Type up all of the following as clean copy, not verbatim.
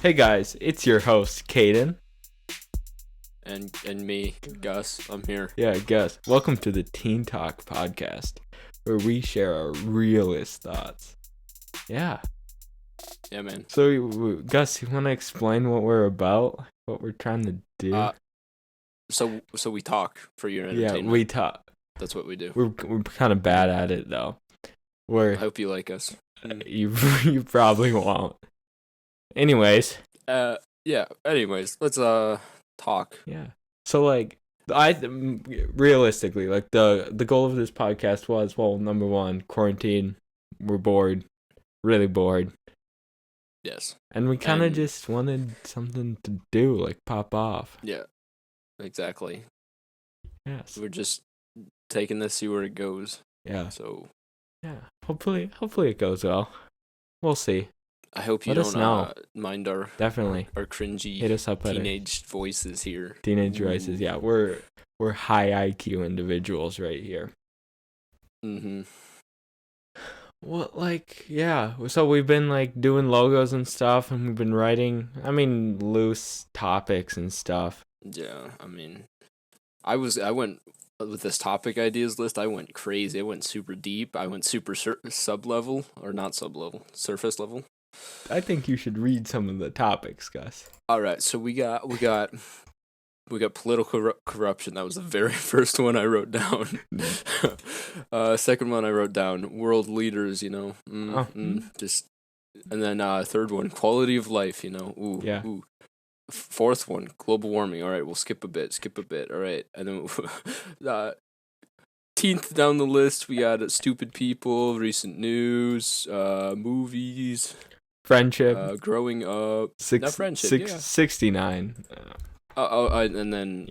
Hey guys, it's your host, Caden. And me, Gus. I'm here. Yeah, Gus. Welcome to the TeenTalk podcast, where we share our realest thoughts. Yeah. Yeah, man. So, Gus, you want to explain what we're about? What we're trying to do? So we talk for your Yeah, entertainment. we talk. That's what we do. We're kind of bad at it though. I hope you like us. You probably won't. Anyways. Yeah. Anyways, let's talk. Yeah. So realistically, like the goal of this podcast was, well, number one, quarantine. We're bored, really bored. Yes. And we kind of just wanted something to do, like pop off. Yeah. Exactly. Yes. We're just taking this, see where it goes. Yeah. So. Yeah. Hopefully it goes well. We'll see. I hope you don't mind our cringy Hit us up teenage voices here. Teenage voices, yeah. We're high IQ individuals right here. Mm-hmm. Well, yeah. So we've been doing logos and stuff, and we've been writing, loose topics and stuff. Yeah, I went with this topic ideas list. I went crazy. I went super deep. I went super sub-level, or not sub-level, surface level. I think you should read some of the topics, Gus. All right, so we got political corruption. That was the very first one I wrote down. Second one I wrote down world leaders. Just, and then third one quality of life. Ooh, yeah. Ooh. Fourth one global warming. All right, we'll skip a bit. All right, and then 10th down the list we got stupid people, recent news, movies. Friendship. Growing up. Not friendship, 69. And then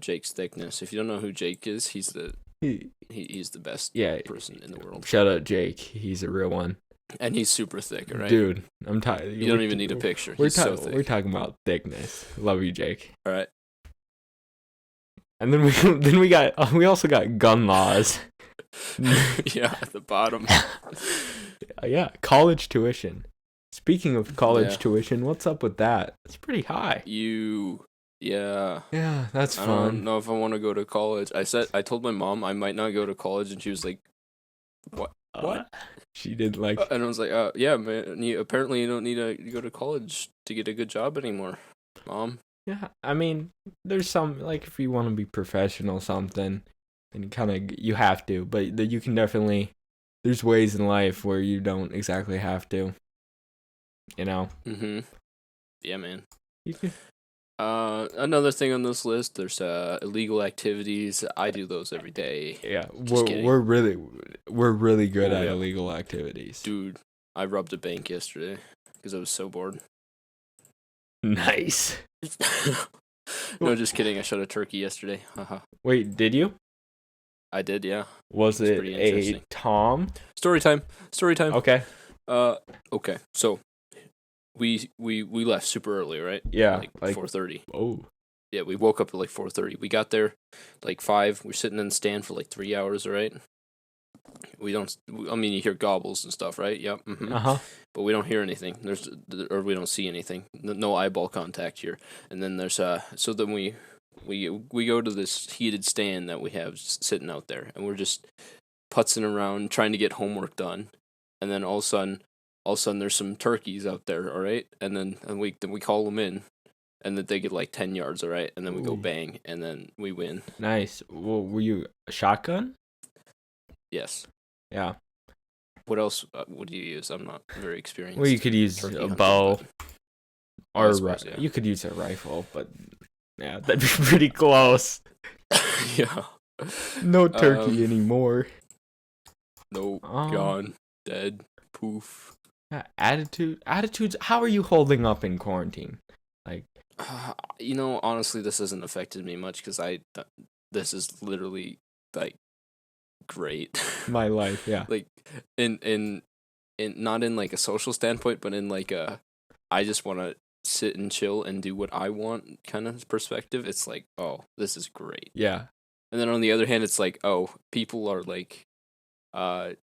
Jake's thickness. If you don't know who Jake is, he's the best person in the world. Shout out Jake. He's a real one. And he's super thick, all right? Dude, I'm tired. You don't even need a picture. He's so thick. We're talking about thickness. Love you, Jake. All right. And then we also got gun laws. Yeah, at the bottom. Yeah, college tuition. Speaking of college tuition, what's up with that? It's pretty high. Yeah, that's fun. I don't know if I want to go to college. I told my mom I might not go to college, and she was like, "What?" She did and I was like, "Yeah, man. Apparently, you don't need to go to college to get a good job anymore, Mom." Yeah, there's some if you want to be professional, something, then you have to. But you can definitely. There's ways in life where you don't exactly have to. Mm-hmm. Yeah, man. You could. Another thing on this list, there's illegal activities. I do those every day. Yeah, we're really good at illegal activities. Dude, I robbed a bank yesterday because I was so bored. Nice. No, just kidding. I shot a turkey yesterday. Haha. Wait, did you? I did, yeah. Was it a Tom? Story time. Okay. Okay. So we left super early, right? Yeah, like 4:30. Oh. Yeah, we woke up at 4:30. We got there 5. We're sitting in the stand for 3 hours, right? We don't. You hear gobbles and stuff, right? Yep. Mm-hmm. But we don't hear anything. We don't see anything. No eyeball contact here. And then there's So then we go to this heated stand that we have sitting out there, and we're just putzing around trying to get homework done. And then all of a sudden there's some turkeys out there, all right? And we call them in, and then they get 10 yards, all right? And then we go bang, and then we win. Nice. Well, were you a shotgun? Yes. Yeah. What else would you use? I'm not very experienced. Well, you could use a bow, or you could use a rifle, but yeah, that'd be pretty close. Yeah. No turkey anymore. Nope. Gone. Dead. Poof. Yeah, attitudes. How are you holding up in quarantine? Honestly, this hasn't affected me much because this is literally great. My life, yeah. In not in a social standpoint, but in I just want to sit and chill and do what I want kind of perspective. It's oh, this is great. Yeah. And then on the other hand, it's oh, people are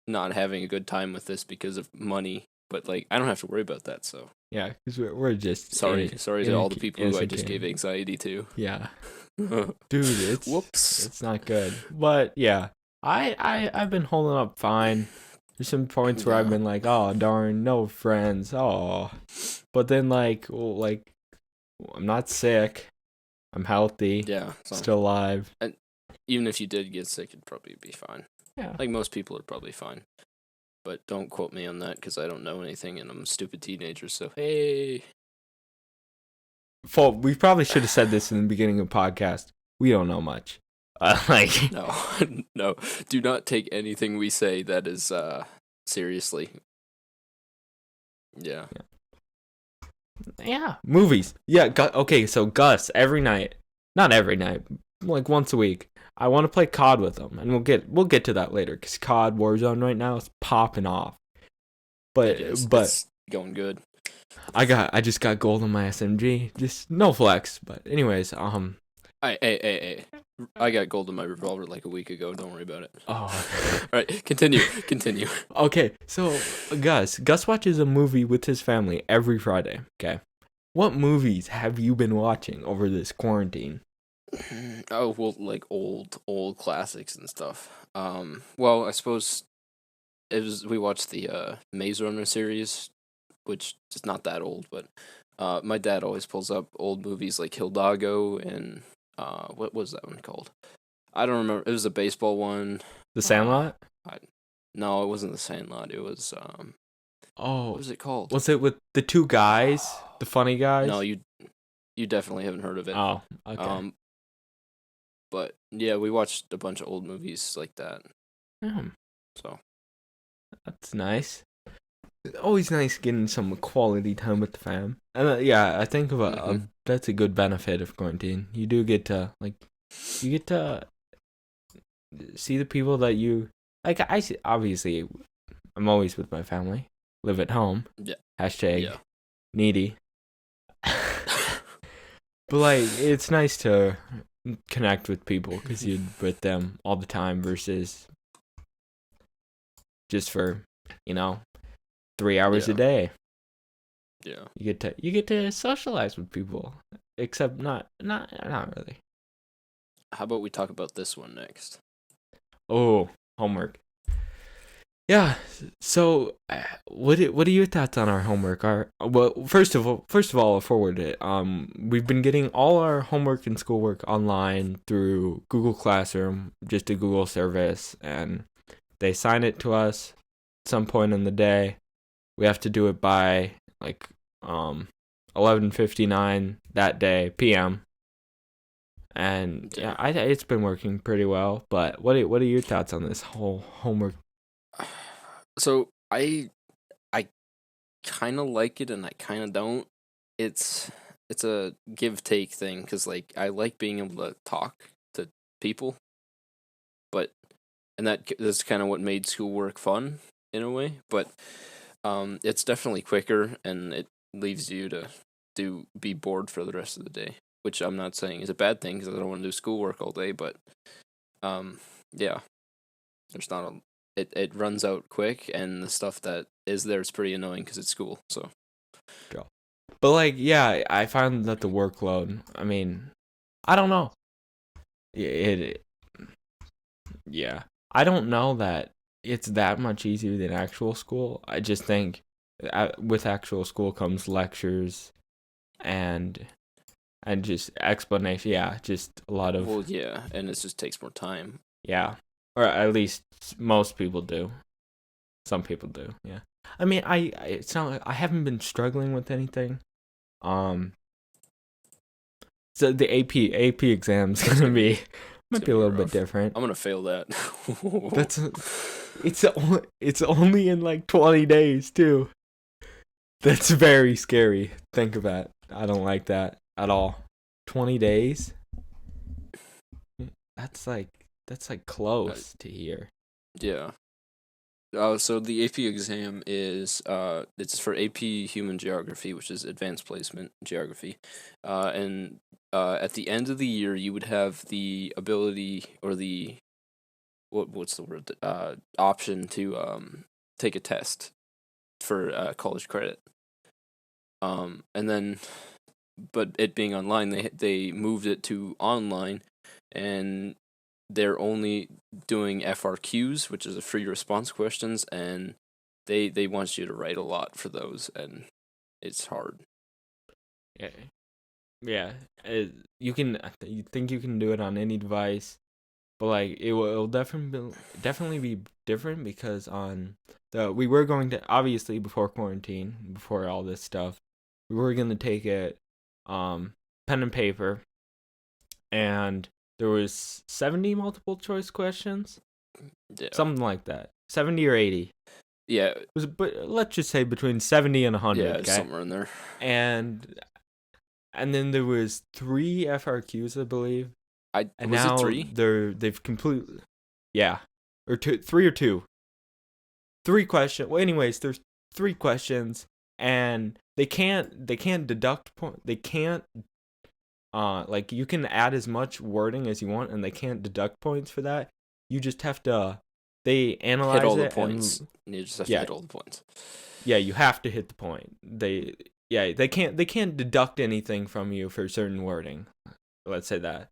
not having a good time with this because of money, but I don't have to worry about that. So Yeah, because we're just sorry to all the people who I just gave anxiety to. Yeah, dude, it's not good. But yeah, I've been holding up fine. There's some points where I've been like, oh darn, no friends, oh. But then I'm not sick. I'm healthy. Yeah, still alive. And even if you did get sick, it'd probably be fine. Yeah, like most people are probably fine. But don't quote me on that because I don't know anything and I'm a stupid teenager. So hey, we probably should have said this in the beginning of the podcast. We don't know much. No, do not take anything we say that is seriously. Yeah. Movies. Yeah. Okay, so Gus not every night, like once a week. I want to play COD with him, and we'll get to that later because COD Warzone right now is popping off. But it's going good. I just got gold on my SMG. Just no flex. But anyways, Hey. I got gold in my revolver like a week ago. Don't worry about it. Oh. All right, continue. Okay, so Gus watches a movie with his family every Friday. Okay, what movies have you been watching over this quarantine? Oh well, like old classics and stuff. Well, I suppose we watched the Maze Runner series, which is not that old, but my dad always pulls up old movies like Hidalgo and what was that one called? I don't remember. It was a baseball one. The Sandlot? No, it wasn't The Sandlot. It was what was it called? Was it with the two guys, the funny guys? No, you definitely haven't heard of it. Oh, okay. But yeah, we watched a bunch of old movies like that. So that's nice. It's always nice getting some quality time with the fam. And I think that's a good benefit of quarantine. You do get to see the people that you like. I see, obviously, I'm always with my family. Live at home. Yeah. Hashtag needy. But like, it's nice to connect with people because you're with them all the time versus just for 3 hours a day. Yeah. You get to socialize with people, except not really. How about we talk about this one next? Oh, homework. Yeah. So, what are your thoughts on our homework? First of all, I'll forward it. We've been getting all our homework and schoolwork online through Google Classroom, just a Google service, and they assign it to us at some point in the day. We have to do it by 11:59 that day p.m. And it's been working pretty well. But what are your thoughts on this whole homework? So I kind of like it and I kind of don't. It's a give take thing because I like being able to talk to people, and that's kind of what made schoolwork fun in a way. But it's definitely quicker and it leaves you to be bored for the rest of the day, which I'm not saying is a bad thing because I don't want to do schoolwork all day. But there's not it runs out quick, and the stuff that is there is pretty annoying because it's school. So, but I found that the workload. I mean, I don't know. I don't know that it's that much easier than actual school. I just think with actual school comes lectures and just explanation. Yeah, just a lot of. Well, yeah, and it just takes more time. Yeah. Or at least most people do. Some people do, yeah. I mean, it's not like I haven't been struggling with anything. So the AP exam's might be a little bit different. I'm gonna fail that. It's only in 20 days too. That's very scary. Think of that. I don't like that at all. 20 days. That's close to here. Yeah. So the AP exam is it's for AP Human Geography, which is Advanced Placement Geography, and at the end of the year you would have the ability or the what's the word option to take a test for college credit. And then, but it being online, they moved it to online, and they're only doing FRQs, which is a free response questions, and they want you to write a lot for those, and it's hard. Yeah, yeah. You think you can do it on any device, but like it'll definitely be different because we were going to, obviously before quarantine, before all this stuff, we were going to take it pen and paper, and there was 70 multiple choice questions, something like that, 70 or 80. Yeah, it was, but let's just say between 70 and 100. Yeah, okay? Somewhere in there. And then there was 3 FRQs, I believe. And was now it 3? they've completely, yeah, or 3 or 2. 3 questions. Well, anyways, there's 3 questions, and they can't deduct point. They can't like, you can add as much wording as you want, and they can't deduct points for that. You just have to. They analyze hit all it the points. And you just have to hit all the points. Yeah, you have to hit the point. They can't deduct anything from you for certain wording. Let's say that.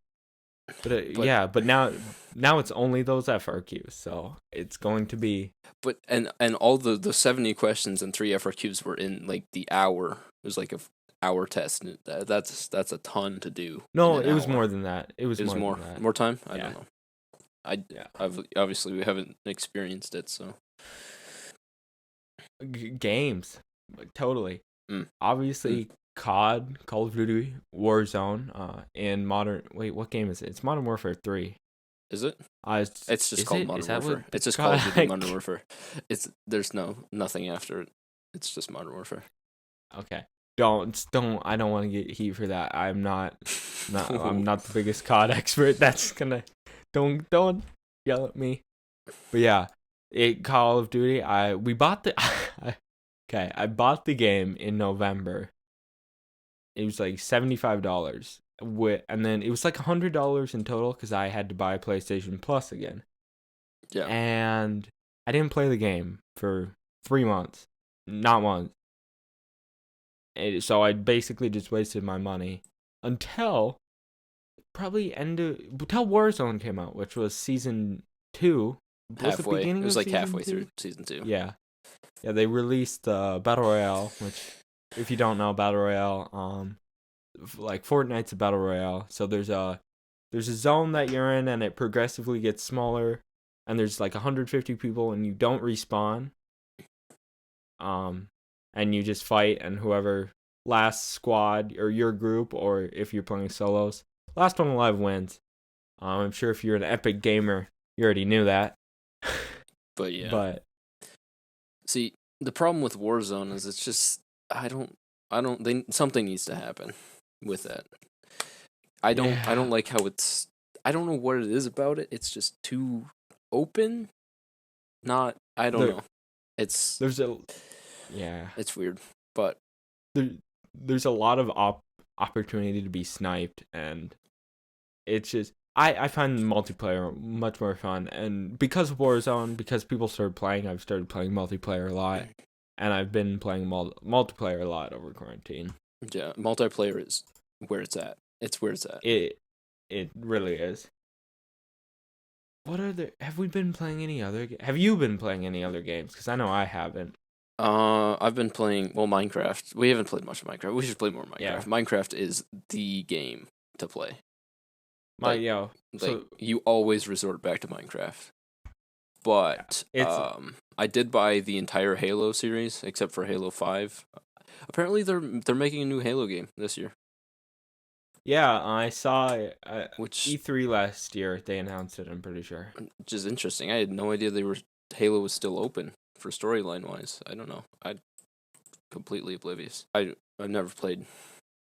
But now it's only those FRQs, so it's going to be. But and all the 70 questions and 3 FRQs were in like the hour. It was like a hour test. That's a ton to do. No, it was more than that. It was more than that. More time. I don't know. Obviously we haven't experienced it, so. Games, totally. Obviously, COD, Call of Duty, Warzone, and Modern. Wait, what game is it? It's Modern Warfare 3. Is it? It's just called Modern Warfare. It's just called Call of Duty Modern Warfare. There's nothing after it. It's just Modern Warfare. Okay. Don't. I don't want to get heat for that. I'm not the biggest COD expert. That's gonna. Don't yell at me. But yeah, Call of Duty. We bought the. Okay, I bought the game in November. It was like $75, and then it was like $100 in total because I had to buy PlayStation Plus again. Yeah. And I didn't play the game for 3 months, not once. So I basically just wasted my money until Warzone came out, which was season 2. Halfway. It was like halfway through season 2. Yeah. Yeah, they released Battle Royale, which, if you don't know, Battle Royale, like Fortnite's a Battle Royale. So there's a zone that you're in, and it progressively gets smaller, and there's like 150 people, and you don't respawn. And you just fight, and whoever last squad, or your group, or if you're playing solos, last one alive wins. I'm sure if you're an epic gamer, you already knew that. But yeah. But see, the problem with Warzone is it's just something needs to happen with that. I don't like how I don't know what it is about it. It's just too open. I don't know. It's weird, but there's a lot of opportunity to be sniped, and it's just I find multiplayer much more fun, and because of Warzone, because people started playing, I've started playing multiplayer a lot, and I've been playing multiplayer a lot over quarantine. Yeah, multiplayer is where it's at. It's where it's at. It really is. Have we been playing any other? Have you been playing any other games? Because I know I haven't. I've been playing Minecraft. We haven't played much of Minecraft. We should play more Minecraft. Yeah. Minecraft is the game to play. So you always resort back to Minecraft. But I did buy the entire Halo series except for Halo 5. Apparently they're making a new Halo game this year. Yeah, I saw which E3 last year. They announced it, I'm pretty sure. Which is interesting. I had no idea Halo was still open for storyline wise. I don't know. I'm completely oblivious. I've never played.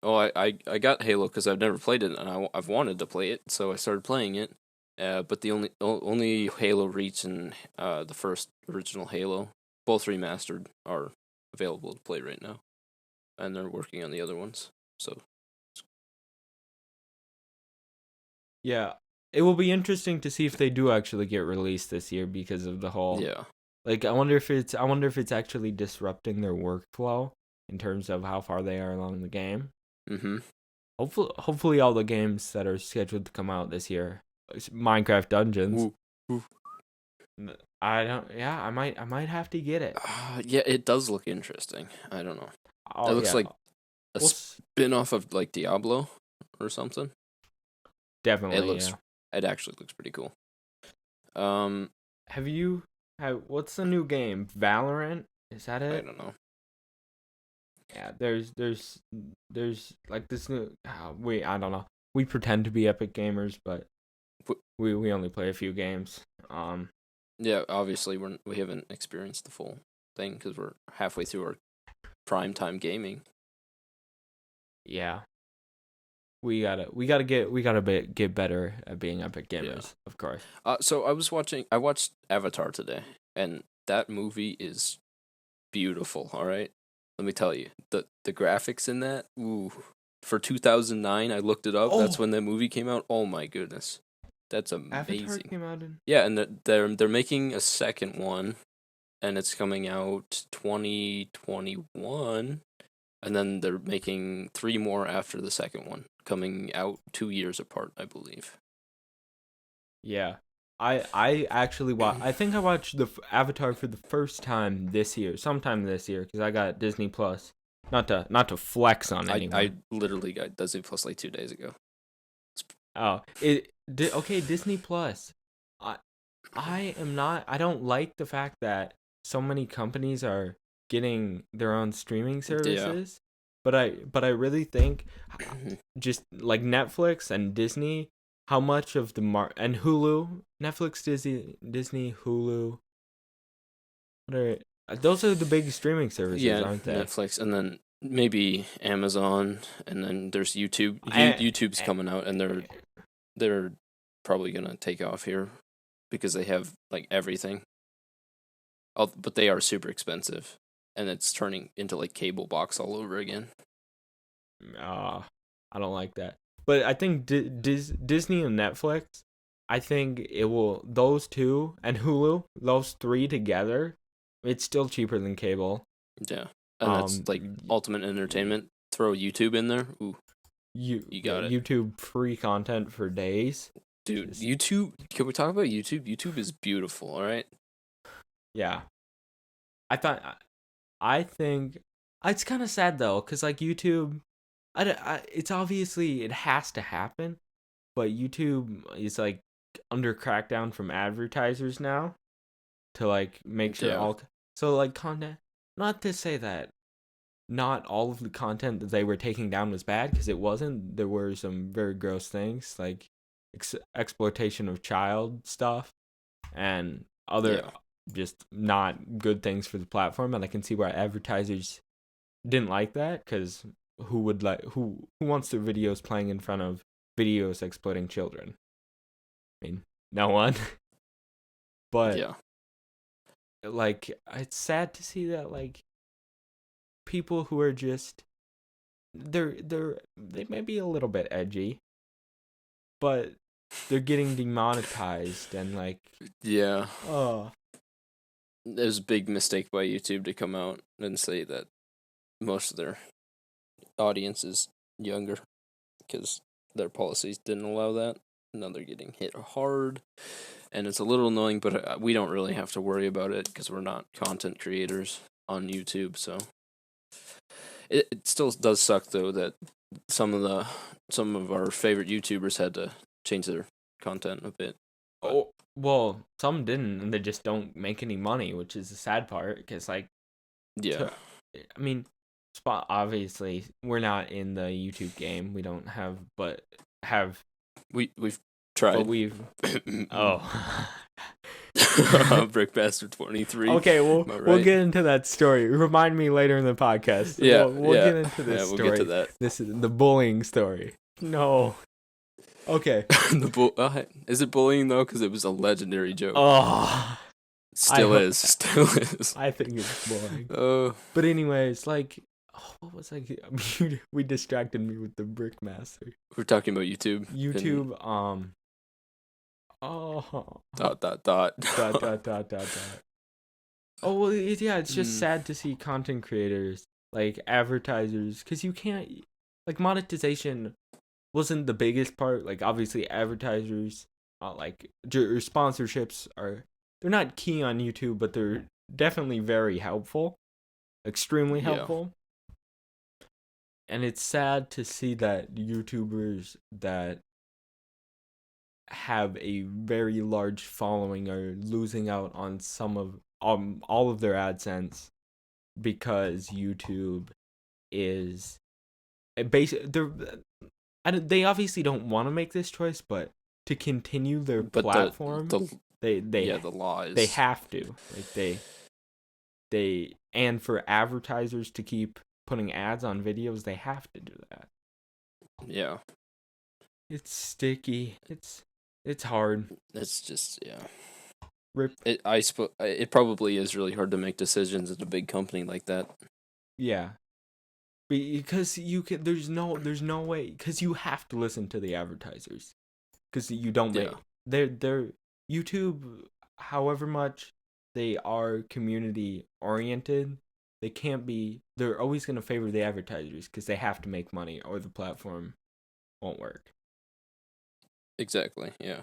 Oh, I got Halo because I've never played it, and I've wanted to play it, so I started playing it. But the only Halo Reach and the first original Halo, both remastered, are available to play right now, and they're working on the other ones. So yeah, it will be interesting to see if they do actually get released this year because of the whole. Yeah. Like, I wonder if it's actually disrupting their workflow in terms of how far they are along the game. Mm-hmm. Hopefully all the games that are scheduled to come out this year, Minecraft Dungeons. Ooh. I might have to get it. Yeah, it does look interesting. I don't know. Oh, It looks like a Well, spin-off of like Diablo or something. definitely, It actually looks pretty cool. What's the new game? Valorant? Is that it? I don't know. Yeah, there's like this new. I don't know. We pretend to be epic gamers, but we only play a few games. Yeah, obviously we haven't experienced the full thing because we're halfway through our prime time gaming. Yeah. We gotta get better at being epic gamers, of course. So I watched Avatar today, and that movie is beautiful. All right, let me tell you, the graphics in that, ooh, for 2009, I looked it up. That's when that movie came out. Oh my goodness, that's amazing. Avatar came out in. Yeah, and they're making a second one, and it's coming out 2021. And then they're making 3 more after the second one, coming out 2 years apart, I believe. Yeah, I actually I think I watched the Avatar for the first time sometime this year, because I got Disney Plus. Not to flex on anyone. I literally got Disney Plus like 2 days ago. Okay, Disney Plus. I don't like the fact that so many companies are getting their own streaming services. Yeah. But I really think just like Netflix and Disney, how much of the and Hulu, Netflix, Disney, Hulu. Those are the big streaming services, aren't they? Netflix, and then maybe Amazon, and then there's YouTube. YouTube's coming out, and they're probably gonna take off here because they have like everything. But they are super expensive, and it's turning into like cable box all over again. I don't like that. But I think Disney and Netflix, I think those two and Hulu, those three together, it's still cheaper than cable. Yeah. And that's like ultimate entertainment. Throw YouTube in there. Ooh. You got it. YouTube free content for days. Dude, YouTube, can we talk about YouTube? YouTube is beautiful, all right? Yeah. I think it's kind of sad though, cuz like YouTube, it's obviously it has to happen, but YouTube is like under crackdown from advertisers now to like make sure so like content, not to say that not all of the content that they were taking down was bad, because it wasn't. There were some very gross things like exploitation of child stuff and other just not good things for the platform, and I can see why advertisers didn't like that, because who wants their videos playing in front of videos exploiting children? I mean, no one. But like, it's sad to see that like people who are just they may be a little bit edgy, but they're getting demonetized and like it was a big mistake by YouTube to come out and say that most of their audience is younger, because their policies didn't allow that. Now they're getting hit hard, and it's a little annoying, but we don't really have to worry about it because we're not content creators on YouTube. So it still does suck though that some of our favorite YouTubers had to change their content a bit. Oh, well, some didn't, and they just don't make any money, which is the sad part, because like I mean, obviously we're not in the YouTube game. We don't have, but have we've tried. But we've Brick Bastard 23. Okay, we'll get into that story. Remind me later in the podcast. Yeah, we'll get into this story. We'll get to that. This is the bullying story. No. Okay. Is it bullying though? Because it was a legendary joke. Still is. I think it's bullying. But anyways, like, what was I? We distracted me with the Brickmaster. We're talking about YouTube. Dot. Oh well, yeah. It's just sad to see content creators like advertisers, because you can't, like, monetization wasn't the biggest part. Like, obviously advertisers, like sponsorships they're not key on YouTube, but they're definitely very helpful, extremely Yeah. helpful. And it's sad to see that YouTubers that have a very large following are losing out on some of all of their AdSense because YouTube is they obviously don't want to make this choice, but to continue their But platform, they the law is, they have to, like, they and for advertisers to keep putting ads on videos, they have to do that. Yeah. It's sticky. It's hard. It's just, yeah. Rip. It probably is really hard to make decisions at a big company like that. Yeah. Because there's no way, because you have to listen to the advertisers, because you don't make they're YouTube, however much they are community oriented, they're always going to favor the advertisers because they have to make money or the platform won't work. Exactly, yeah.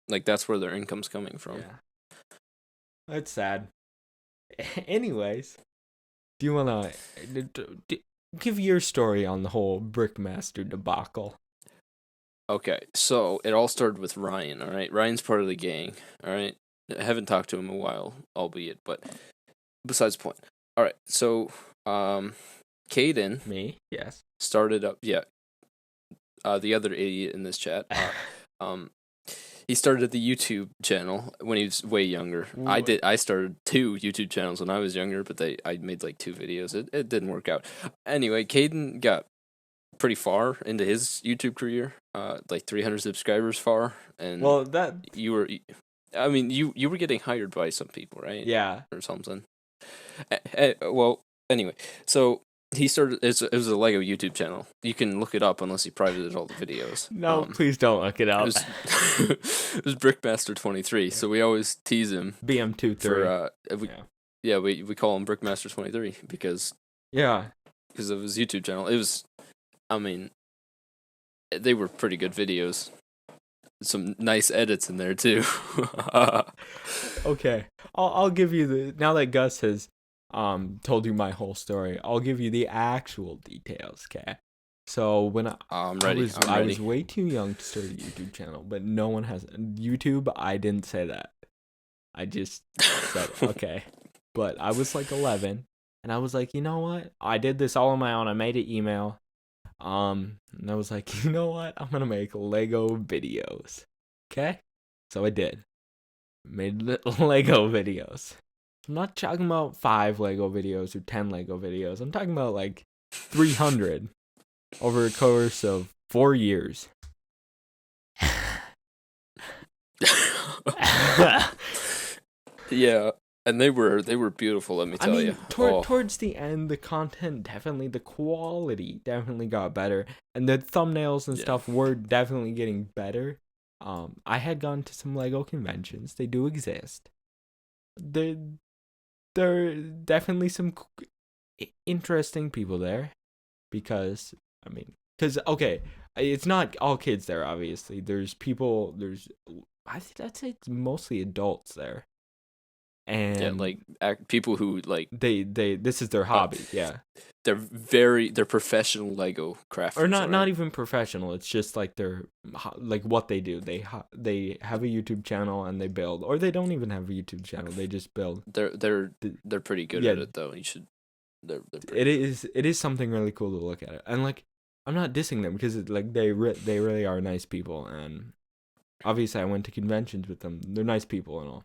Like, that's where their income's coming from. Yeah. That's sad. Anyways, do you want to give your story on the whole Brickmaster debacle? Okay, so it all started with Ryan, all right? Ryan's part of the gang, all right? I haven't talked to him in a while, albeit, but besides the point. All right, so Caden. Me? Yes. Started up, yeah. The other idiot in this chat. He started the YouTube channel when he was way younger. I started 2 YouTube channels when I was younger, but I made like 2 videos. It didn't work out. Anyway, Caden got pretty far into his YouTube career, like 300 subscribers far, and you were getting hired by some people, right? Yeah, or something. Well, anyway, so he started. It was a Lego YouTube channel. You can look it up unless he privated all the videos. No, please don't look it up. It was Brickmaster 23. So we always tease him. BM23. We call him Brickmaster 23 because of his YouTube channel. It was, I mean, they were pretty good videos. Some nice edits in there too. Okay, I'll give you now that Gus has told you my whole story, I'll give you the actual details, okay? So when I'm ready. I was way too young to start a YouTube channel, but no one has YouTube. I didn't say that. I just said okay. But I was like 11, and I was like, you know what? I did this all on my own. I made an email. And I was like, you know what? I'm gonna make Lego videos. Okay? So I did. Made Lego videos. I'm not talking about 5 Lego videos or 10 Lego videos. I'm talking about like 300 over a course of 4 years. Yeah, and they were beautiful, let me tell you. Towards the end, the quality definitely got better, and the thumbnails and stuff were definitely getting better. I had gone to some Lego conventions. They do exist. There are definitely some interesting people there, because okay, it's not all kids there. Obviously, I'd say it's mostly adults there. And like people who like they this is their hobby. They're professional Lego crafters, or not right? Not even professional. It's just like they're like what they do. They have a YouTube channel and they build, or they don't even have a YouTube channel. They just build. They're pretty good at it though. You should. It is something really cool to look at it, and like I'm not dissing them because they really are nice people, and obviously I went to conventions with them. They're nice people and all.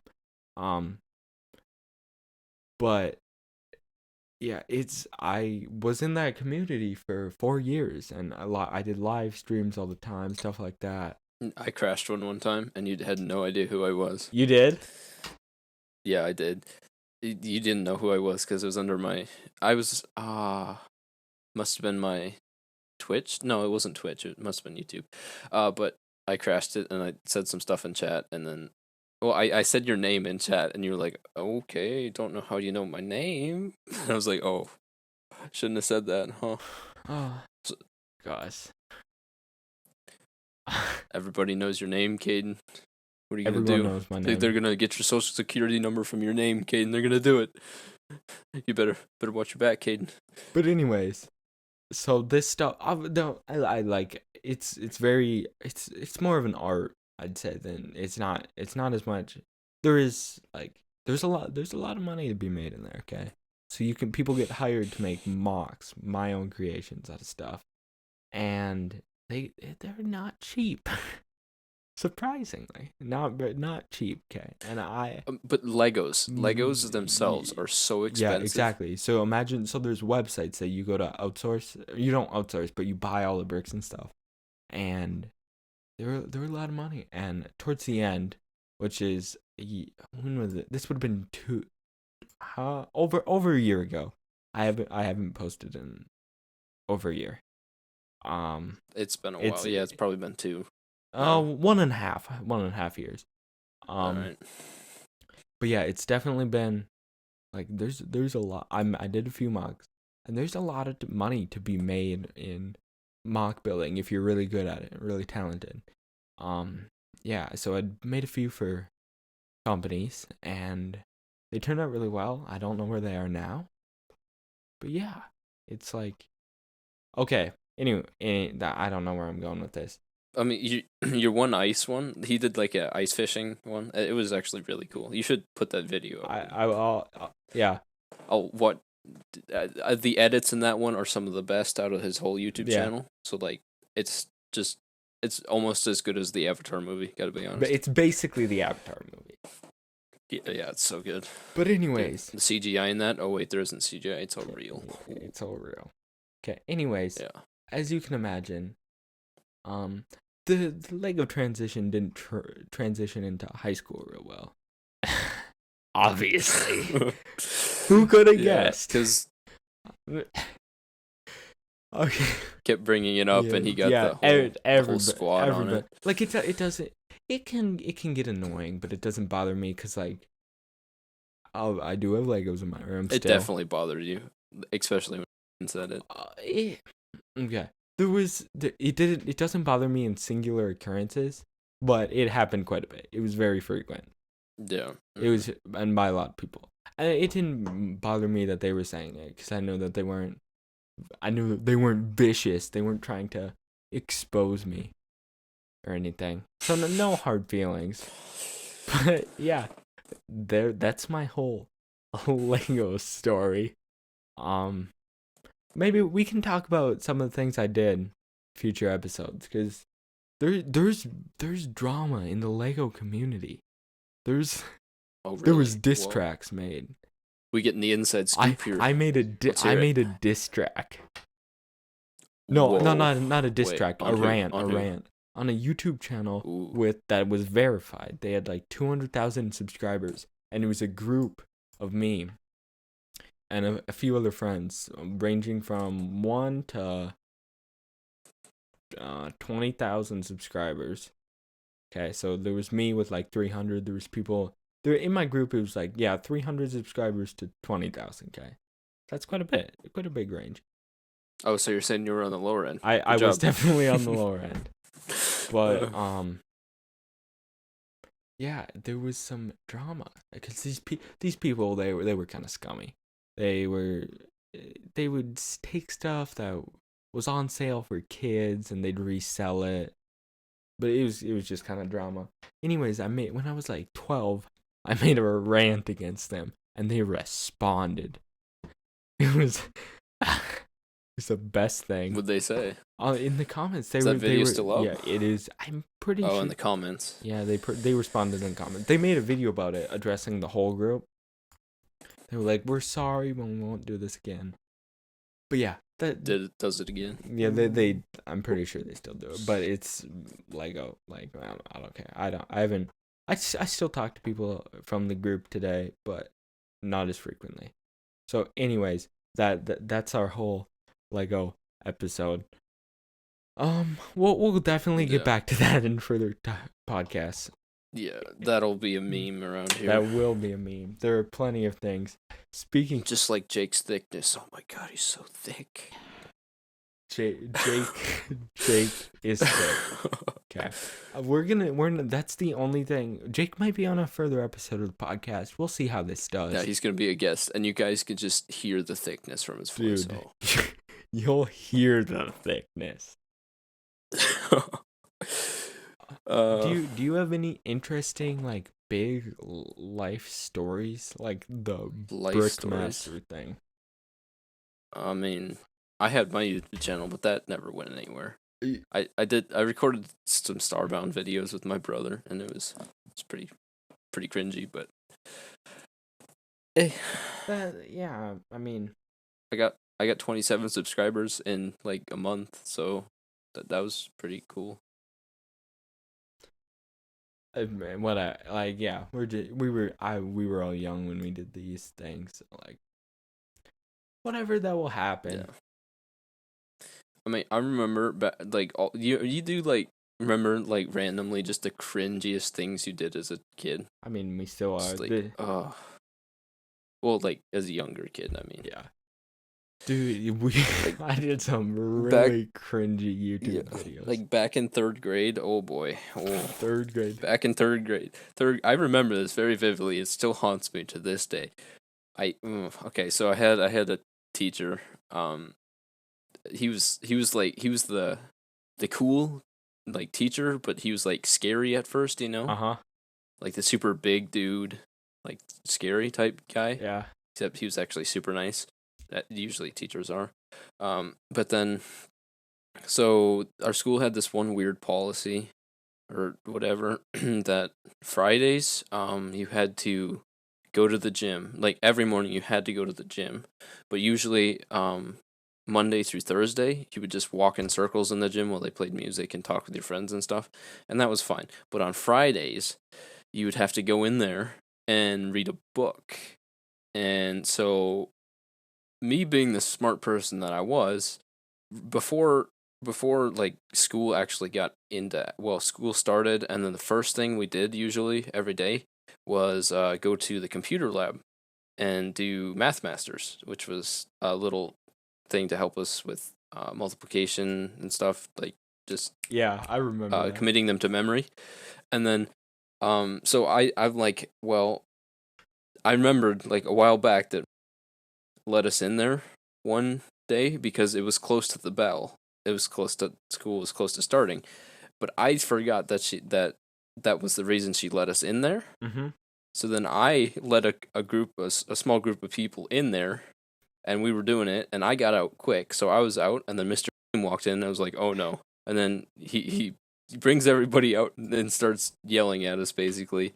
But yeah, I was in that community for 4 years, and I did live streams all the time, stuff like that. I crashed one time, and you had no idea who I was. You did? Yeah, I did. You didn't know who I was because it was under must have been my Twitch. No, it wasn't Twitch. It must have been YouTube. But I crashed it, and I said some stuff in chat, and then. Well, I said your name in chat, and you were like, okay, don't know how you know my name. And I was like, oh. Shouldn't have said that, huh? Oh, gosh. Everybody knows your name, Caden. What are you gonna do? Everyone knows my name. They're gonna get your social security number from your name, Caden. They're gonna do it. You better watch your back, Caden. But anyways, so this stuff, I like it's very it's more of an art, I'd say, than it's not as much. There's a lot of money to be made in there, okay? So people get hired to make mocks, my own creations out of stuff, and they're not cheap. Surprisingly, not cheap, okay? And but Legos themselves are so expensive. Yeah, exactly. So imagine, there's websites that you go to outsource. You don't outsource, but you buy all the bricks and stuff, and they're a lot of money. And towards the end, which is when was it? This would have been over a year ago. I haven't posted in over a year. It's been a while. Yeah, it's probably been 2. 1.5 years. All right. But yeah, it's definitely been like there's a lot. I did a few mocks, and there's a lot of money to be made in mock building if you're really good at it, really talented. Yeah, so I made a few for companies, and they turned out really well. I don't know where they are now, but yeah, it's like okay. Anyway, I don't know where I'm going with this. I mean, your one ice one, he did like a ice fishing one. It was actually really cool. You should put that video up. Yeah. Oh, what? The edits in that one are some of the best out of his whole YouTube channel. So, like, it's almost as good as the Avatar movie, gotta be honest. But it's basically the Avatar movie. Yeah, it's so good. But anyways. Dude, the CGI in that, oh wait, there isn't CGI, it's all real. It's all real. Okay, anyways. Yeah. As you can imagine, the Lego transition didn't transition into high school real well. Obviously. Who could have guessed? Because okay. Kept bringing it up, and he got the whole squad on it. Like it doesn't. It can get annoying, but it doesn't bother me because like I do have Legos in my room. It definitely bothered you, especially when you said it. Okay. It doesn't bother me in singular occurrences, but it happened quite a bit. It was very frequent. Yeah. It was, and by a lot of people. And it didn't bother me that they were saying it, because I knew that they weren't vicious. They weren't trying to expose me or anything. So no hard feelings. But yeah, that's my whole Lego story. Maybe we can talk about some of the things I did in future episodes, because there's drama in the Lego community. There was diss tracks made. We getting the inside scoop here. I made a diss track. No, not a diss track. A rant on a YouTube channel that was verified. They had like 200,000 subscribers, and it was a group of me and a few other friends, ranging from 1 to 20,000 subscribers. Okay, so there was me with like 300. There was people there in my group. It was like 300 subscribers to 20,000. Okay, that's quite a big range. Oh, so you're saying you were on the lower end? I was definitely on the lower end, but yeah, there was some drama because these people they were kind of scummy. They would take stuff that was on sale for kids and they'd resell it. But it was just kind of drama. Anyways, when I was like 12, I made a rant against them and they responded. It was the best thing. What'd they say? In the comments, Is that video still up? Yeah, it is. I'm pretty sure. Oh, in the comments. Yeah, they responded in the comments. They made a video about it, addressing the whole group. They were like, "We're sorry, but we won't do this again." But yeah, does it again. Yeah, they I'm pretty sure they still do it, but it's Lego. Like I don't care. I still talk to people from the group today, but not as frequently. So, anyways, that's our whole Lego episode. We'll definitely get back to that in further podcasts. Yeah, that'll be a meme around here. That will be a meme. There are plenty of things. Speaking, just like Jake's thickness. Oh my god, he's so thick. Jake is thick. Okay, that's the only thing. Jake might be on a further episode of the podcast. We'll see how this does. Yeah, he's gonna be a guest, and you guys can just hear the thickness from his voice. Dude, you'll hear the thickness. Do you have any interesting like big life stories like the Brickmaster thing? I mean, I had my YouTube channel, but that never went anywhere. I recorded some Starbound videos with my brother, and it's pretty cringy, but yeah, I mean, I got 27 subscribers in like a month, so that was pretty cool. We were all young when we did these things, so like whatever that will happen. Yeah. I mean, I remember like you do like remember like randomly just the cringiest things you did as a kid. I mean, we still are. Like, well, like as a younger kid, I mean. Yeah. Dude, I did some really cringy YouTube videos. Like back in third grade, oh boy. Oh. Third grade. Back in third grade. I remember this very vividly. It still haunts me to this day. Okay, so I had a teacher. He was the cool like teacher, but he was like scary at first, you know? Uh-huh. Like the super big dude, like scary type guy. Yeah. Except he was actually super nice. That usually teachers are. But then, so our school had this one weird policy or whatever that Fridays, you had to go to the gym. Like every morning you had to go to the gym, but usually, Monday through Thursday, you would just walk in circles in the gym while they played music and talk with your friends and stuff. And that was fine. But on Fridays, you would have to go in there and read a book. And so, me being the smart person that I was, before like school actually got school started, and then the first thing we did usually every day was go to the computer lab and do Math Masters, which was a little thing to help us with multiplication and stuff, like just I remember committing them to memory. And then so I'm like, well, I remembered like a while back that let us in there one day because it was close to the bell. It was close to school, was close to starting, but I forgot that that was the reason she let us in there. Mm-hmm. So then I let a small group of people in there, and we were doing it, and I got out quick, so I was out, and then Mr. walked in, and I was like, oh no, and then he brings everybody out and starts yelling at us basically,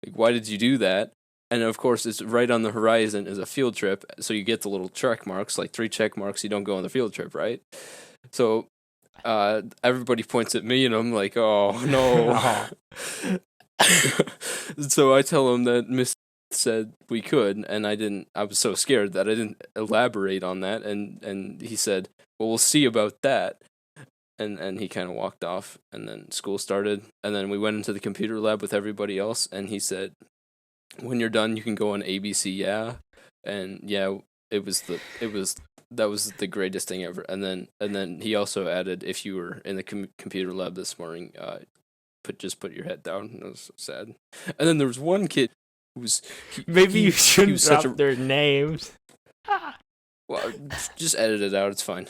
like, why did you do that? And of course, it's right on the horizon is a field trip, so you get the little check marks, like 3 check marks. You don't go on the field trip, right? So everybody points at me, and I'm like, oh no. So I tell him that Miss said we could, and I didn't. I was so scared that I didn't elaborate on that, and he said, well, we'll see about that. And he kind of walked off, and then school started, and then we went into the computer lab with everybody else, and he said, when you're done, you can go on ABC, yeah. And yeah, that was the greatest thing ever. And then he also added, if you were in the computer lab this morning, put your head down. And it was so sad. And then there was one kid who was you shouldn't drop their names. Well, just edit it out. It's fine.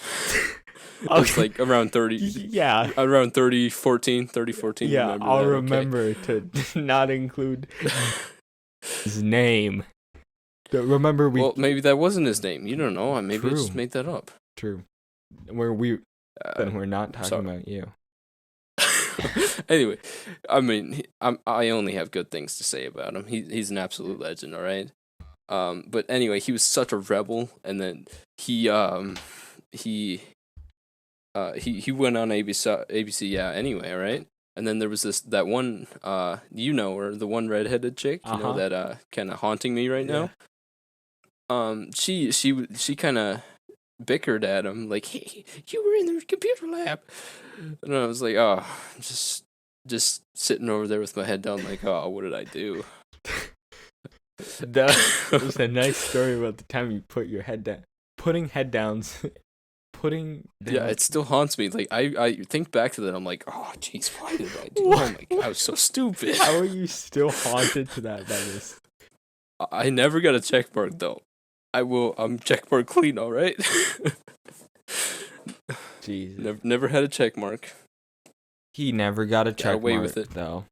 Okay. It's like around 30. Yeah. Around 14. Yeah, I'll remember to not include his name. Remember well, maybe that wasn't his name. You don't know. Maybe I just made that up. True. We're not talking about you. Anyway, I mean, I only have good things to say about him. He's an absolute legend. All right. But anyway, he was such a rebel, and then he went on ABC, yeah. Anyway, right. And then there was that one, or the one redheaded chick, that kind of haunting me right now. She kind of bickered at him like, hey, you were in the computer lab, and I was like, oh, just just sitting over there with my head down, like, oh, what did I do? That was a nice story about the time you put your head down, putting head downs, Yeah, it still haunts me. Like I think back to that, I'm like, oh, jeez, why did I do? What? Oh my god, I was so stupid. How are you still haunted to that by this? I never got a check mark though. I'm check mark clean, all right. Jesus. Never had a check mark. He never got a check away mark with it though.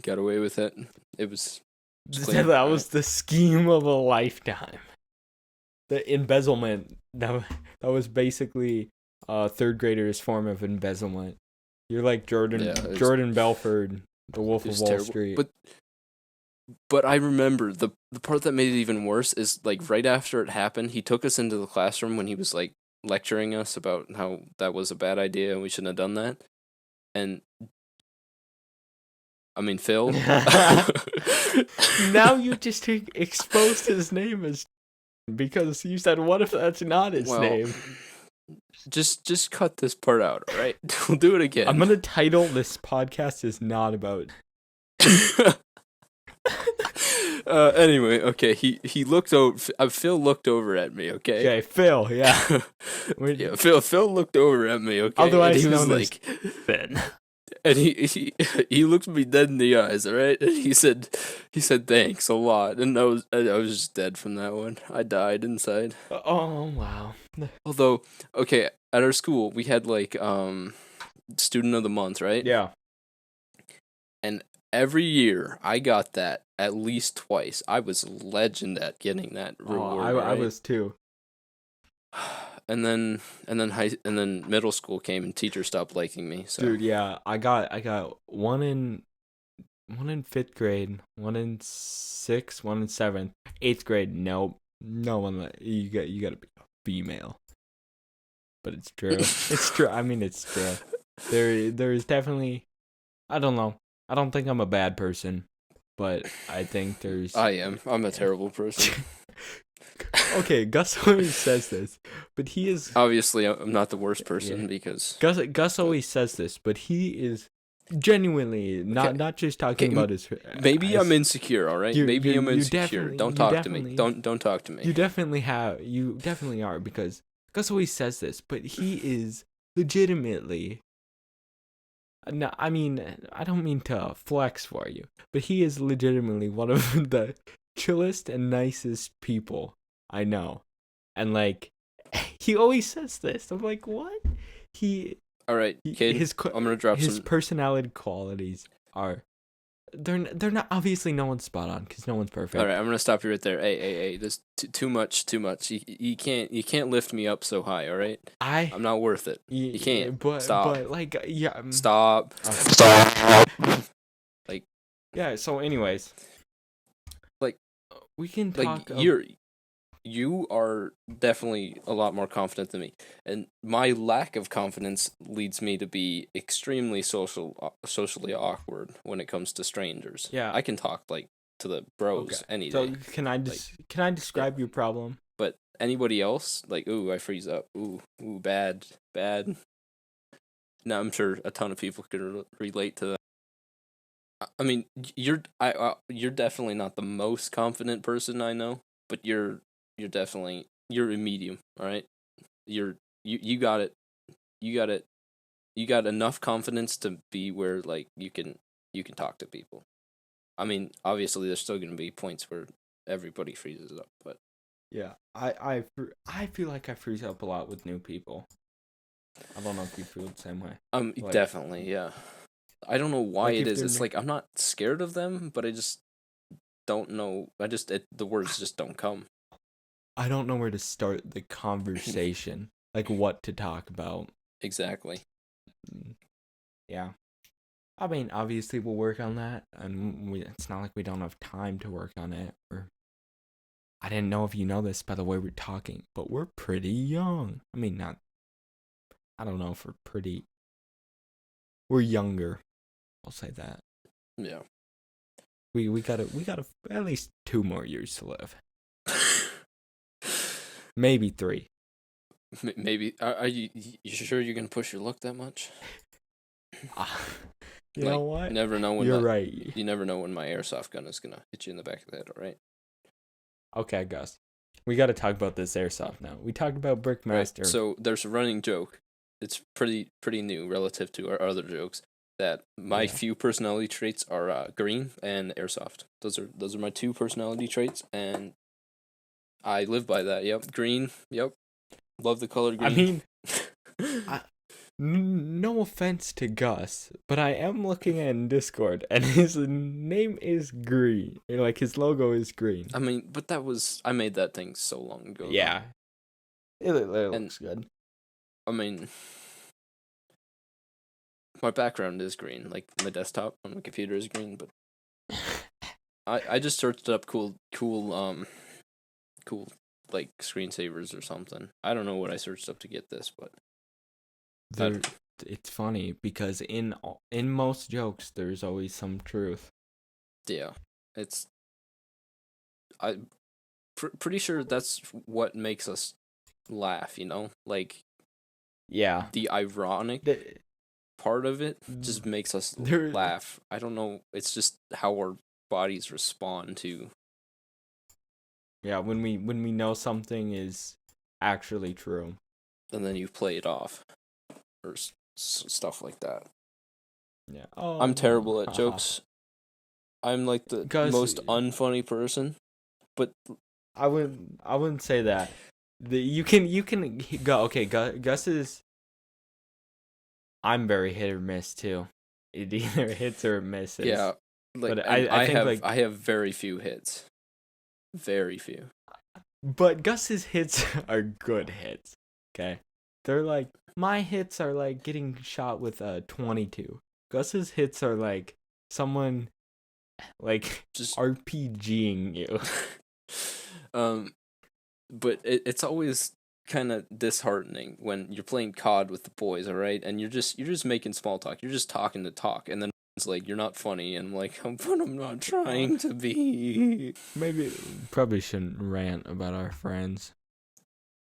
Got away with it. It was. That was the scheme of a lifetime. The embezzlement. That was basically a third grader's form of embezzlement. You're like Jordan Belford, the Wolf of Wall Street. But I remember the part that made it even worse is like right after it happened, he took us into the classroom when he was like lecturing us about how that was a bad idea and we shouldn't have done that. And I mean, Phil. Now you just exposed his name as because you said, "What if that's not his name?" Just cut this part out, all right? We'll do it again. I'm gonna title this podcast is not about. Anyway, okay. He looked over. Phil looked over at me. Okay. Okay, Phil. Yeah. Yeah. Phil looked over at me. Okay. Otherwise and he was known like, as Ben. And he looked me dead in the eyes, all right? And he said thanks a lot, and I was just dead from that one. I died inside. Oh wow. Although, okay, at our school we had like student of the month, right? Yeah. And every year I got that at least twice. I was a legend at getting that reward. I was too. And then middle school came and teachers stopped liking me. So. Dude, yeah, I got one in 5th grade, one in 6th, one in 7th, 8th grade. Nope, no one. You got to be a female. But it's true. It's true. I mean, it's true. There is definitely. I don't know. I don't think I'm a bad person, but I think there's. I am. I'm a terrible person. Okay, Gus always says this, but he is obviously I'm not the worst person because Gus always says this, but he is genuinely not just talking about his. Maybe I'm insecure. All right, maybe I'm insecure. Don't talk to me. Don't talk to me. You definitely are because Gus always says this, but he is legitimately. No, I mean I don't mean to flex for you, but he is legitimately one of the chillest and nicest people I know, and like he always says this. I'm like, what? All right, kid. I'm gonna drop his personality qualities are. They're not obviously no one's spot on because no one's perfect. All right, I'm gonna stop you right there. Hey, there's too much. You can't lift me up so high. All right, I'm not worth it. You can't. Stop. But like yeah. Stop. Stop. Like yeah. So anyways. We can talk. Like you are definitely a lot more confident than me, and my lack of confidence leads me to be extremely socially awkward when it comes to strangers. Yeah, I can talk like to the bros any day. So can I describe your problem? But anybody else, like, ooh, I freeze up. Ooh, bad. Now I'm sure a ton of people could relate to that. I mean, you're definitely not the most confident person I know, but you're a medium, all right? You got it. You got enough confidence to be where like you can talk to people. I mean, obviously there's still going to be points where everybody freezes up, but yeah, I feel like I freeze up a lot with new people. I don't know if you feel the same way. Definitely, yeah. I don't know why it is. It's like I'm not scared of them, but I just don't know. The words just don't come. I don't know where to start the conversation, like what to talk about. Exactly. Yeah. I mean, obviously we'll work on that, and it's not like we don't have time to work on it. I didn't know if you know this by the way we're talking, but we're pretty young. I mean, I don't know if we're pretty. We're younger. I'll say that. Yeah. We got at least 2 more years to live. Maybe 3. Maybe. Are you sure you're gonna push your luck that much? You know what? You never know when you're right. You never know when my airsoft gun is gonna hit you in the back of the head. All right. Okay, Gus. We got to talk about this airsoft now. We talked about Brickmaster. Right. So there's a running joke. It's pretty new relative to our other jokes. That my few personality traits are green and airsoft. Those are my two personality traits, and I live by that. Yep, green. Yep, love the color green. I mean, no offense to Gus, but I am looking at Discord, and his name is green. Like, his logo is green. I mean, but I made that thing so long ago. Yeah, it looks good. I mean, my background is green. Like, my desktop on my computer is green, but I just searched up cool like screensavers or something. I don't know what I searched up to get this, but it's funny because in most jokes there's always some truth. Yeah, pretty sure that's what makes us laugh. You know, like the ironic part of it just makes us laugh. I don't know. It's just how our bodies respond to. Yeah, when we know something is actually true, and then you play it off, or stuff like that. Yeah. Oh, I'm terrible at jokes. I'm like the most unfunny person, but I wouldn't say that. You can go. Okay, Gus is. I'm very hit or miss too. It either hits or misses. Yeah, but I think I have very few hits. Very few. But Gus's hits are good hits. Okay, they're like my hits are like getting shot with a 22. Gus's hits are like someone like just RPGing you. But it's always kind of disheartening when you're playing COD with the boys, all right, and you're just making small talk. You're just talking to talk, and then it's like you're not funny, and I'm like, but I'm not trying to be. Maybe probably shouldn't rant about our friends.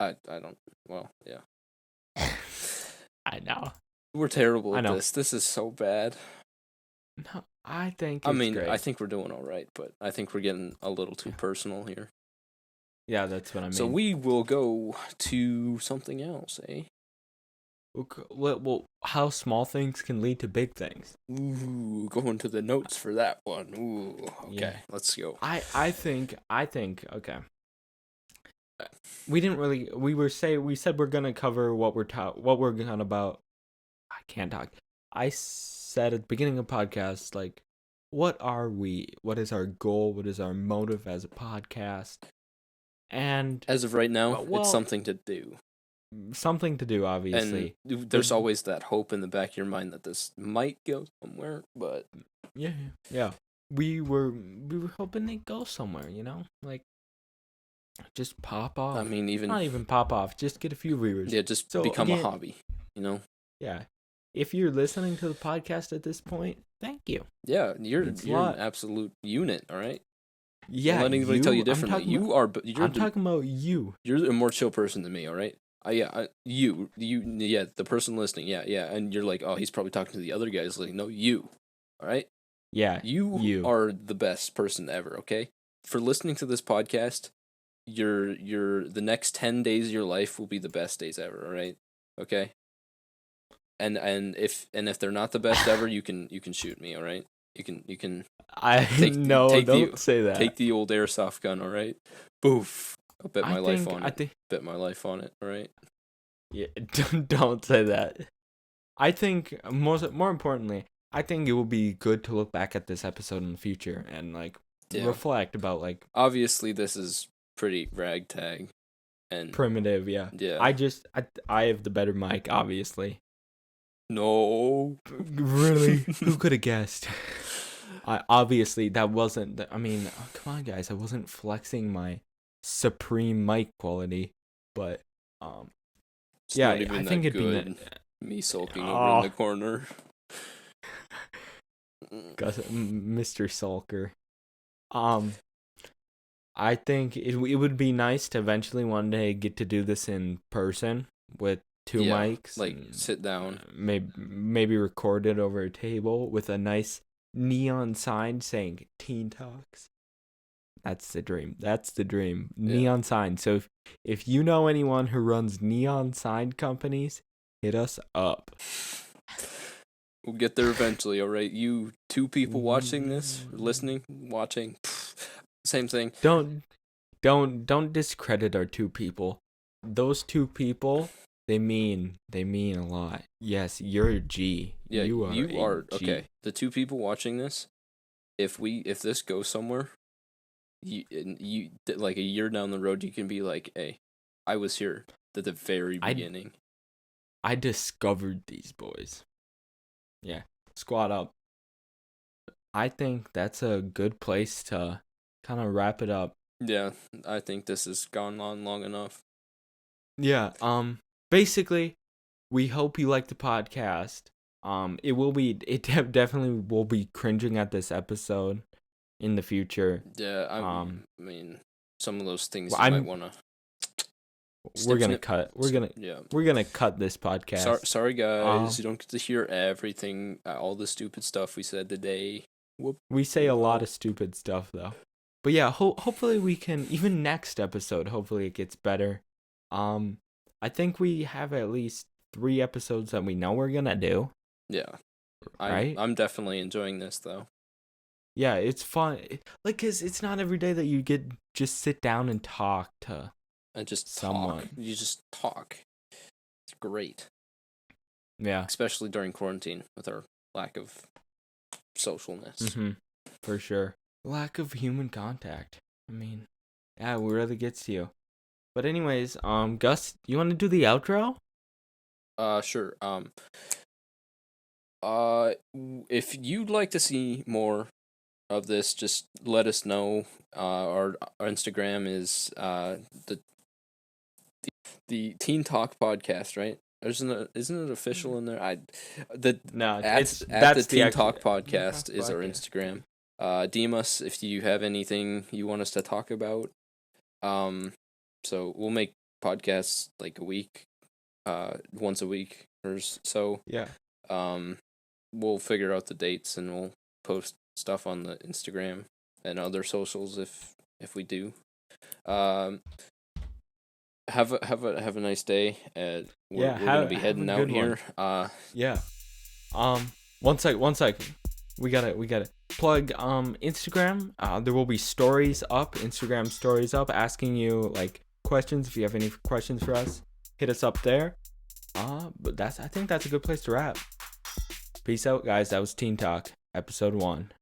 I don't. Well, yeah. I know. We're terrible at this. This is so bad. No, I think great. I think we're doing all right, but I think we're getting a little too personal here. Yeah, that's what I mean. So we will go to something else, eh? Well, how small things can lead to big things. Ooh, going to the notes for that one. Ooh, okay, let's go. I think, okay. We didn't really. We said we're gonna cover what we're gonna about. I can't talk. I said at the beginning of the podcast, like, what are we? What is our goal? What is our motive as a podcast? And as of right now, it's something to do. Something to do, obviously. And there's always that hope in the back of your mind that this might go somewhere, but yeah. We were hoping they'd go somewhere, you know, like just pop off. I mean, not even pop off, just get a few viewers. Yeah, just become a hobby, you know. Yeah, if you're listening to the podcast at this point, thank you. Yeah, you're an absolute unit. All right. Yeah, don't let anybody tell you differently. I'm talking about you. You're a more chill person than me. All right. You, the person listening. Yeah, and you're like, oh, he's probably talking to the other guys. Like, no, you. All right. Yeah, you are the best person ever. Okay, for listening to this podcast, the next 10 days of your life will be the best days ever. All right. Okay. And if they're not the best ever, you can shoot me. All right. You can. Don't say that. Take the old airsoft gun. All right. Boof. I'll bet my life on it. Bet my life on it. All right. Yeah. Don't say that. I think more importantly, I think it will be good to look back at this episode in the future and like reflect about like. Obviously, this is pretty ragtag and primitive. Yeah. Yeah. I have the better mic, obviously. No. Really? Who could have guessed? Obviously that wasn't. I mean, come on, guys. I wasn't flexing my supreme mic quality, but yeah, I think it'd be me sulking over in the corner. Mr. Sulker. I think it would be nice to eventually one day get to do this in person with two mics, like sit down, maybe record it over a table with a nice neon sign saying Teen Talks. That's the dream. Neon sign. So if you know anyone who runs neon sign companies, hit us up. We'll get there eventually, all right? You two people watching this, listening, watching, same thing. Don't discredit our two people. Those two people, they mean a lot. Yes, you're a G. Yeah, you are G. okay. The two people watching this, if this goes somewhere, you like a year down the road, you can be like, "Hey, I was here at the very beginning. I discovered these boys." Yeah, squad up. I think that's a good place to kind of wrap it up. Yeah, I think this has gone on long enough. Yeah, basically, we hope you like the podcast. It definitely will be cringing at this episode in the future. Yeah, I mean, some of those things you might want to. We're gonna cut this podcast. Sorry, guys. You don't get to hear everything, all the stupid stuff we said today. Whoop. We say a lot of stupid stuff though. But yeah, hopefully we can, even next episode, hopefully it gets better. I think we have at least 3 episodes that we know we're gonna do. Yeah. Right? I'm definitely enjoying this though. Yeah, it's fun. Like, 'cause it's not every day that you just sit down and talk to someone. Talk. You just talk. It's great. Yeah. Especially during quarantine with our lack of socialness. Mm-hmm. For sure. Lack of human contact. I mean, yeah, it really gets to you. But anyways, Gus, you want to do the outro? Sure. If you'd like to see more of this, just let us know. Our Instagram is the Teen Talk podcast, right? Isn't it official in there? That's the Teen Talk podcast is our Instagram. DM us if you have anything you want us to talk about. So we'll make podcasts like a week, once a week or so. Yeah. We'll figure out the dates and we'll post stuff on the Instagram and other socials if we do. Have a nice day. We're gonna be heading out here. Yeah. One sec. We gotta plug Instagram. There will be Instagram stories up asking you like questions. If you have any questions for us, hit us up there. But I think that's a good place to wrap. Peace out, guys. That was Teen Talk, episode 1.